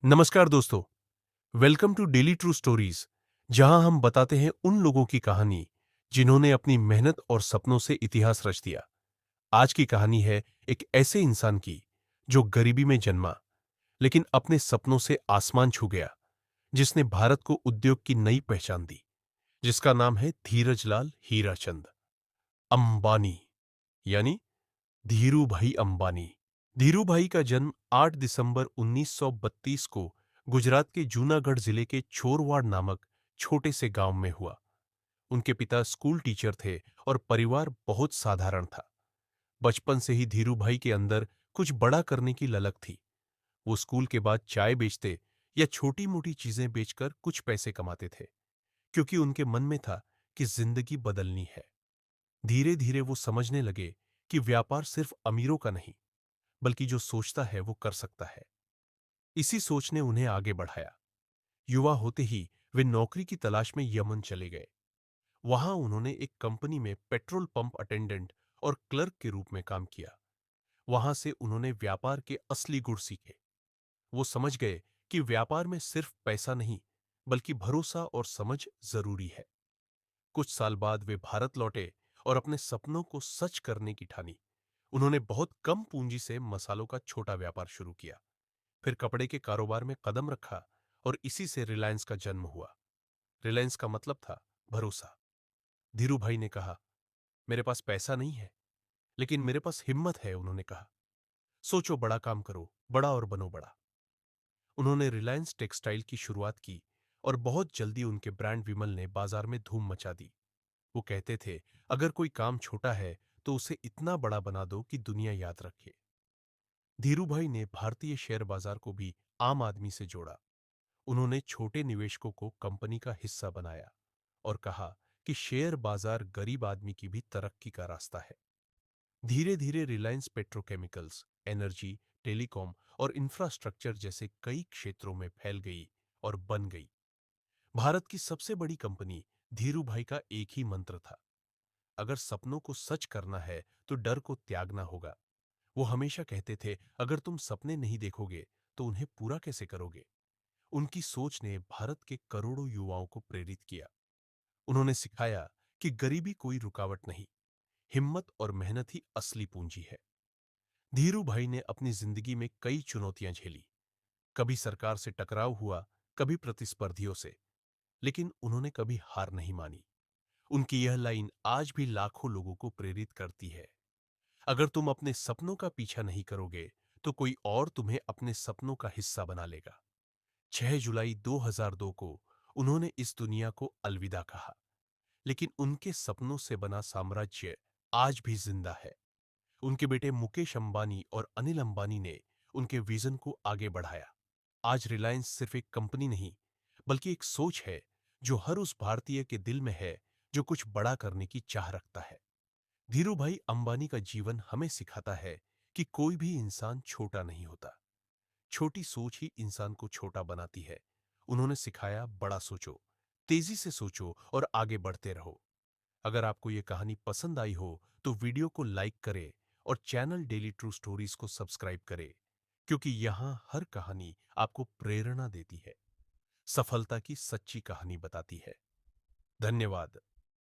नमस्कार दोस्तों। Welcome to daily true stories, जहां हम बताते हैं उन लोगों की कहानी जिन्होंने अपनी मेहनत और सपनों से इतिहास रच दिया। आज की कहानी है एक ऐसे इंसान की जो गरीबी में जन्मा, लेकिन अपने सपनों से आसमान छू गया, जिसने भारत को उद्योग की नई पहचान दी, जिसका नाम है धीरजलाल हीराचंद अंबानी, यानी धीरू भाई अंबानी। धीरू भाई का जन्म 8 दिसंबर 1932 को गुजरात के जूनागढ़ जिले के छोरवाड़ नामक छोटे से गांव में हुआ। उनके पिता स्कूल टीचर थे और परिवार बहुत साधारण था। बचपन से ही धीरू भाई के अंदर कुछ बड़ा करने की ललक थी। वो स्कूल के बाद चाय बेचते या छोटी मोटी चीजें बेचकर कुछ पैसे कमाते थे, क्योंकि उनके मन में था कि जिंदगी बदलनी है। धीरे धीरे वो समझने लगे कि व्यापार सिर्फ अमीरों का नहीं, बल्कि जो सोचता है वो कर सकता है। इसी सोच ने उन्हें आगे बढ़ाया। युवा होते ही वे नौकरी की तलाश में यमन चले गए। वहां उन्होंने एक कंपनी में पेट्रोल पंप अटेंडेंट और क्लर्क के रूप में काम किया। वहां से उन्होंने व्यापार के असली गुण सीखे। वो समझ गए कि व्यापार में सिर्फ पैसा नहीं, बल्कि भरोसा और समझ जरूरी है। कुछ साल बाद वे भारत लौटे और अपने सपनों को सच करने की ठानी। उन्होंने बहुत कम पूंजी से मसालों का छोटा व्यापार शुरू किया, फिर कपड़े के कारोबार में कदम रखा, और इसी से रिलायंस का जन्म हुआ। रिलायंस का मतलब था भरोसा। धीरू भाई ने कहा, मेरे पास पैसा नहीं है, लेकिन मेरे पास हिम्मत है। उन्होंने कहा, सोचो बड़ा, काम करो बड़ा और बनो बड़ा। उन्होंने रिलायंस टेक्सटाइल की शुरुआत की और बहुत जल्दी उनके ब्रांड विमल ने बाजार में धूम मचा दी। वो कहते थे, अगर कोई काम छोटा है तो उसे इतना बड़ा बना दो कि दुनिया याद रखे। धीरू भाई ने भारतीय शेयर बाजार को भी आम आदमी से जोड़ा। उन्होंने छोटे निवेशकों को कंपनी का हिस्सा बनाया और कहा कि शेयर बाजार गरीब आदमी की भी तरक्की का रास्ता है। धीरे धीरे रिलायंस पेट्रोकेमिकल्स, एनर्जी, टेलीकॉम और इंफ्रास्ट्रक्चर जैसे कई क्षेत्रों में फैल गई और बन गई। भारत की सबसे बड़ी कंपनी। धीरू भाई का एक ही मंत्र था, अगर सपनों को सच करना है तो डर को त्यागना होगा। वो हमेशा कहते थे, अगर तुम सपने नहीं देखोगे तो उन्हें पूरा कैसे करोगे। उनकी सोच ने भारत के करोड़ों युवाओं को प्रेरित किया। उन्होंने सिखाया कि गरीबी कोई रुकावट नहीं, हिम्मत और मेहनत ही असली पूंजी है। धीरू भाई ने अपनी जिंदगी में कई चुनौतियां झेली। कभी सरकार से टकराव हुआ, कभी प्रतिस्पर्धियों से, लेकिन उन्होंने कभी हार नहीं मानी। उनकी यह लाइन आज भी लाखों लोगों को प्रेरित करती है, अगर तुम अपने सपनों का पीछा नहीं करोगे तो कोई और तुम्हें अपने सपनों का हिस्सा बना लेगा। 6 जुलाई 2002 को उन्होंने इस दुनिया को अलविदा कहा, लेकिन उनके सपनों से बना साम्राज्य आज भी जिंदा है। उनके बेटे मुकेश अंबानी और अनिल अंबानी ने उनके विजन को आगे बढ़ाया। आज रिलायंस सिर्फ एक कंपनी नहीं, बल्कि एक सोच है जो हर उस भारतीय के दिल में है जो कुछ बड़ा करने की चाह रखता है। धीरूभाई अंबानी का जीवन हमें सिखाता है कि कोई भी इंसान छोटा नहीं होता, छोटी सोच ही इंसान को छोटा बनाती है। उन्होंने सिखाया, बड़ा सोचो, तेजी से सोचो और आगे बढ़ते रहो। अगर आपको ये कहानी पसंद आई हो तो वीडियो को लाइक करें और चैनल डेली ट्रू स्टोरीज को सब्सक्राइब करें, क्योंकि यहाँ हर कहानी आपको प्रेरणा देती है, सफलता की सच्ची कहानी बताती है। धन्यवाद।